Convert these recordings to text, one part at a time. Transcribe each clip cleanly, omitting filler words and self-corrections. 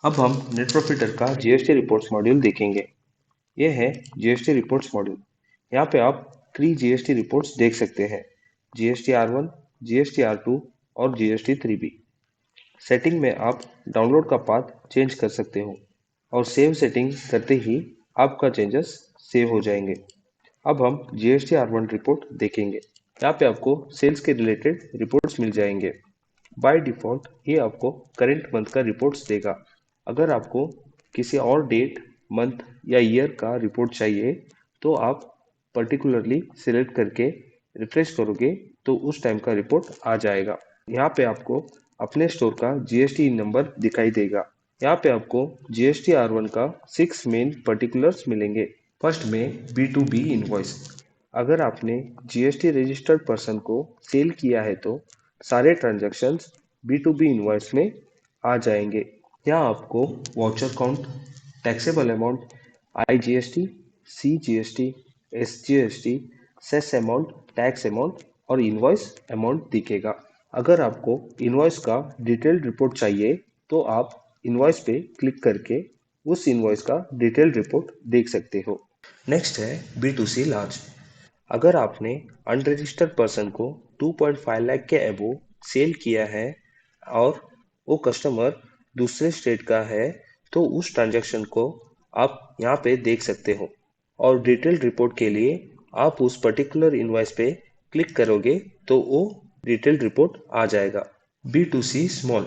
अब हम नेट प्रॉफिटर का जीएसटी रिपोर्ट्स मॉड्यूल देखेंगे। ये है जीएसटी रिपोर्ट्स मॉड्यूल। यहाँ पे आप 3 जीएसटी रिपोर्ट्स देख सकते हैं, जीएसटी R1, जीएसटी R2 और जीएसटी 3B। सेटिंग में आप डाउनलोड का पाथ चेंज कर सकते हो और सेव सेटिंग करते ही आपका चेंजेस सेव हो जाएंगे। अब हम जीएसटी R1 रिपोर्ट देखेंगे। यहाँ पे आपको सेल्स के रिलेटेड रिपोर्ट्स मिल जाएंगे। बाय डिफ़ॉल्ट ये आपको करंट मंथ का रिपोर्ट्स देगा। अगर आपको किसी और डेट, मंथ या ईयर का रिपोर्ट चाहिए तो आप पर्टिकुलरली सिलेक्ट करके रिफ्रेश करोगे तो उस टाइम का रिपोर्ट आ जाएगा। यहाँ पे आपको अपने स्टोर का जीएसटी नंबर दिखाई देगा। यहाँ पे आपको जीएसटी R1 का 6 मेन पर्टिकुलर्स मिलेंगे। फर्स्ट में B2B इनवॉइस। अगर आपने जीएसटी रजिस्टर्ड पर्सन को सेल किया है तो सारे ट्रांजैक्शंस B2B इनवॉइस में आ जाएंगे। यहाँ आपको voucher count, taxable amount, IGST, CGST, SGST, cess amount, tax amount और इनवॉइस अमाउंट दिखेगा। अगर आपको इनवॉइस का डिटेल्ड रिपोर्ट चाहिए तो आप इनवॉइस पे क्लिक करके उस इनवॉइस का डिटेल्ड रिपोर्ट देख सकते हो। नेक्स्ट है B2C लार्ज। अगर आपने अनरजिस्टर्ड पर्सन को 2.5 लाख के अबोव सेल किया है और वो कस्टमर दूसरे स्टेट का है तो उस ट्रांजैक्शन को आप यहाँ पे देख सकते हो और डिटेल रिपोर्ट के लिए आप उस पर्टिकुलर इनवॉइस पे क्लिक करोगे तो वो डिटेल रिपोर्ट आ जाएगा। B2C small.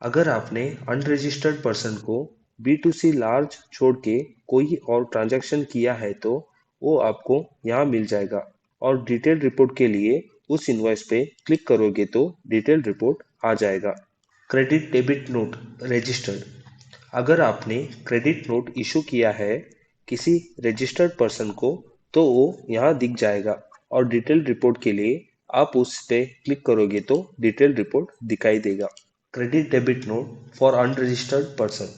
अगर आपने अनरजिस्टर्ड पर्सन को B2C लार्ज छोड़ के कोई और ट्रांजैक्शन किया है तो वो आपको यहाँ मिल जाएगा और डिटेल रिपोर्ट के लिए उस इनवॉइस पे क्लिक करोगे तो डिटेल रिपोर्ट आ जाएगा। Credit debit note registered. अगर आपने क्रेडिट नोट इशू किया है किसी रजिस्टर्ड पर्सन को तो वो यहाँ दिख जाएगा और डिटेल रिपोर्ट के लिए आप उस पे क्लिक करोगे तो डिटेल रिपोर्ट दिखाई देगा। Credit debit note for unregistered person.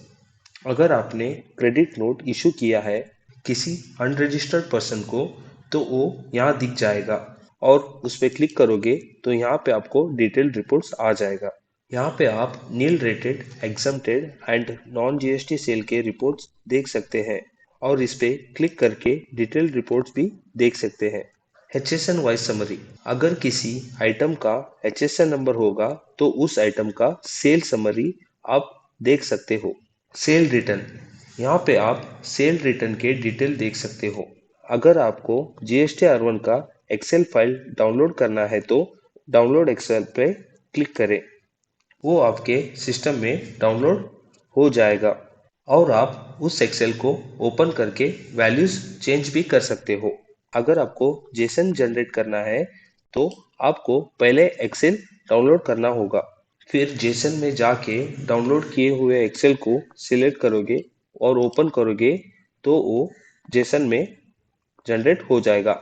अगर आपने क्रेडिट नोट इशू किया है किसी अनरजिस्टर्ड पर्सन को तो वो यहाँ दिख जाएगा और उस पर क्लिक करोगे तो यहाँ पे आपको डिटेल रिपोर्ट्स आ जाएगा। यहाँ पे आप nil rated, exempted and non GST sale के रिपोर्ट्स देख सकते हैं और इस पे क्लिक करके डिटेल रिपोर्ट्स भी देख सकते हैं। HSN wise summary. अगर किसी आइटम का HSN नंबर होगा तो उस आइटम का सेल समरी आप देख सकते हो। Cell return. यहाँ पे आप सेल रिटर्न के डिटेल देख सकते हो। अगर आपको जीएसटी R1 का एक्सेल फाइल डाउनलोड करना है तो डाउनलोड एक्सेल पे क्लिक करें। वो आपके सिस्टम में डाउनलोड हो जाएगा और आप उस एक्सेल को ओपन करके वैल्यूज चेंज भी कर सकते हो। अगर आपको जेसन जनरेट करना है तो आपको पहले एक्सेल डाउनलोड करना होगा, फिर जेसन में जाके डाउनलोड किए हुए एक्सेल को सिलेक्ट करोगे और ओपन करोगे तो वो जेसन में जनरेट हो जाएगा।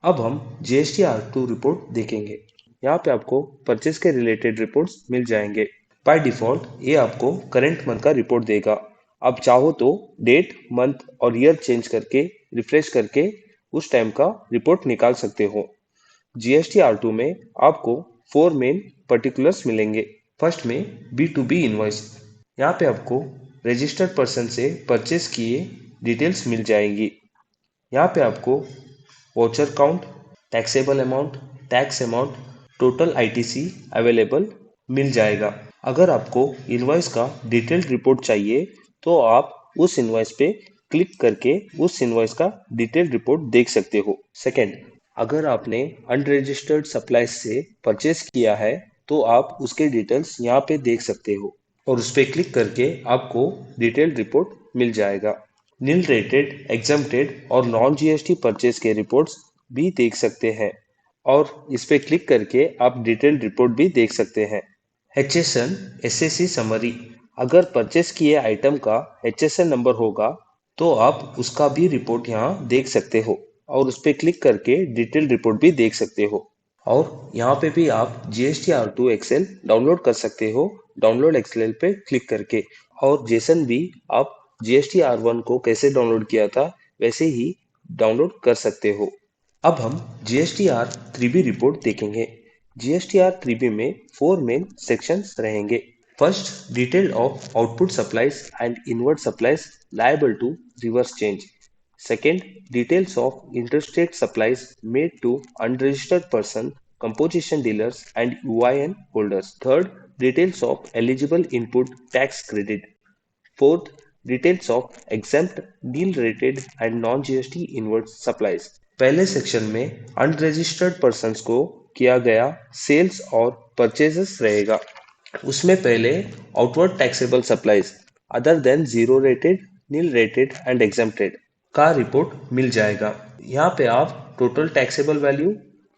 अब हम जीएसटी R2 रिपोर्ट देखेंगे। यहाँ पे आपको परचेज के रिलेटेड रिपोर्ट्स मिल जाएंगे। बाय डिफॉल्ट ये आपको करंट मंथ का रिपोर्ट देगा। आप चाहो तो डेट, मंथ और ईयर चेंज करके रिफ्रेश करके उस टाइम का रिपोर्ट निकाल सकते हो। जीएसटी R2 में आपको 4 मेन पर्टिकुलर्स मिलेंगे। फर्स्ट में B2B इनवॉइस। यहाँ पे आपको रजिस्टर्ड पर्सन से परचेज किए डिटेल्स मिल जाएंगी। यहाँ पे आपको voucher count, taxable amount, tax amount, total ITC available मिल जाएगा। अगर आपको इनवॉइस का डिटेल्ड रिपोर्ट चाहिए तो आप उस इनवॉइस पे क्लिक करके उस इनवॉइस का डिटेल्ड रिपोर्ट देख सकते हो। सेकंड, अगर आपने अनरजिस्टर्ड सप्लाईज से परचेज किया है तो आप उसके डिटेल्स यहाँ पे देख सकते हो और उस पर क्लिक करके आपको डिटेल्ड रिपोर्ट मिल जाएगा। नील रेटेड, एग्जम्प्टेड और नॉन जीएसटी परचेज के रिपोर्ट्स भी देख सकते हैं और इस पे क्लिक करके आप डिटेल्ड रिपोर्ट भी देख सकते हैं। HSN SSC summary. अगर परचेस किए आइटम का HSN नंबर होगा तो आप उसका भी रिपोर्ट यहाँ देख सकते हो और उस पर क्लिक करके डिटेल रिपोर्ट भी देख सकते हो। और यहाँ पे भी आप जीएसटी R2 एक्सेल डाउनलोड कर सकते हो डाउनलोड एक्सेल पे क्लिक करके, और जेसन भी आप जीएसटी R1 को कैसे डाउनलोड किया था वैसे ही डाउनलोड कर सकते हो। अब हम GSTR 3B रिपोर्ट देखेंगे। GSTR 3B में 4 मेन सेक्शंस रहेंगे। First, detail of output supplies and inward supplies liable to reverse change. Second, details of interstate supplies made to unregistered person, composition dealers, and UIN holders. Third, details of eligible input tax credit. Fourth, details of exempt, nil-rated and non-GST inward supplies. पहले section में unregistered persons को किया गया sales और purchases रहेगा। उसमें पहले outward taxable supplies other than zero rated, nil rated and exempted का रिपोर्ट मिल जाएगा। यहाँ पे आप total taxable value,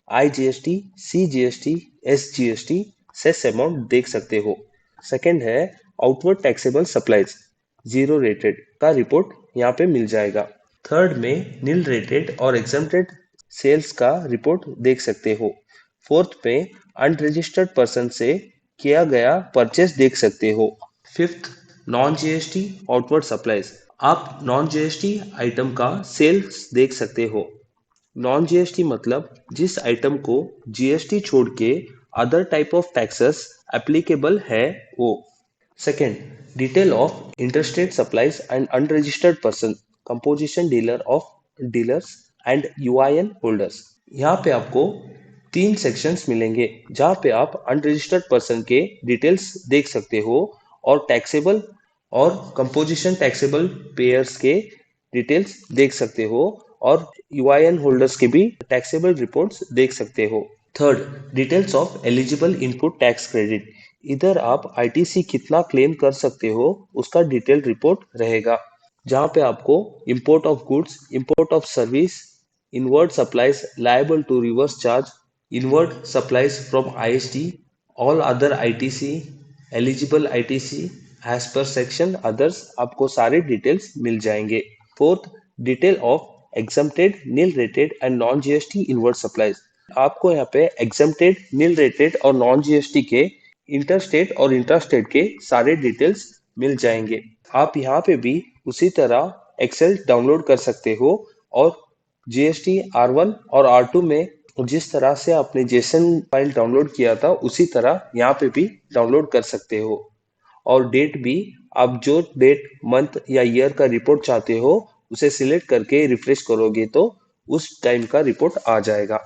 IGST, CGST, SGST, cess amount देख सकते हो। सेकंड है outward taxable supplies zero rated का रिपोर्ट यहाँ पे मिल जाएगा। थर्ड में नील रेटेड और एग्जेम्प्टेड सेल्स का रिपोर्ट देख सकते हो। फोर्थ में अनरजिस्टर्ड पर्सन से किया गया परचेस देख सकते हो। Fifth, non GST outward supplies, आप नॉन जीएसटी आइटम का सेल्स देख सकते हो। नॉन जीएसटी मतलब जिस आइटम को जीएसटी छोड़ के other type of taxes applicable है वो। Second, detail of interstate supplies and unregistered person, composition dealer of dealers and UIN holders. यहाँ पे आपको तीन सेक्शंस मिलेंगे जहाँ पे आप अनरजिस्टर्ड पर्सन के डिटेल्स देख सकते हो और टैक्सेबल और कंपोजिशन टैक्सेबल पेयर्स के डिटेल्स देख सकते हो और यूआईएन होल्डर्स के भी टैक्सेबल रिपोर्ट्स देख सकते हो। Third, details of eligible input tax credit, इधर आप आईटीसी कितना क्लेम कर सकते हो उसका डिटेल रिपोर्ट रहेगा, जहाँ पे आपको import of goods, import of service, inward supplies liable to reverse charge, inward supplies from IST, all other ITC, eligible ITC as per section others, आपको सारे डिटेल्स मिल जाएंगे। Fourth, detail of exempted, nil rated and non GST inward supplies, आपको यहाँ पे exempted, nil rated और non GST के interstate और intrastate के सारे डिटेल्स मिल जाएंगे। आप यहाँ पे भी उसी तरह एक्सेल डाउनलोड कर सकते हो और जीएसटी R1 और R2 में जिस तरह से आपने जेसन फाइल डाउनलोड किया था उसी तरह यहाँ पे भी डाउनलोड कर सकते हो। और डेट भी आप जो डेट, मंथ या ईयर का रिपोर्ट चाहते हो उसे सिलेक्ट करके रिफ्रेश करोगे तो उस टाइम का रिपोर्ट आ जाएगा।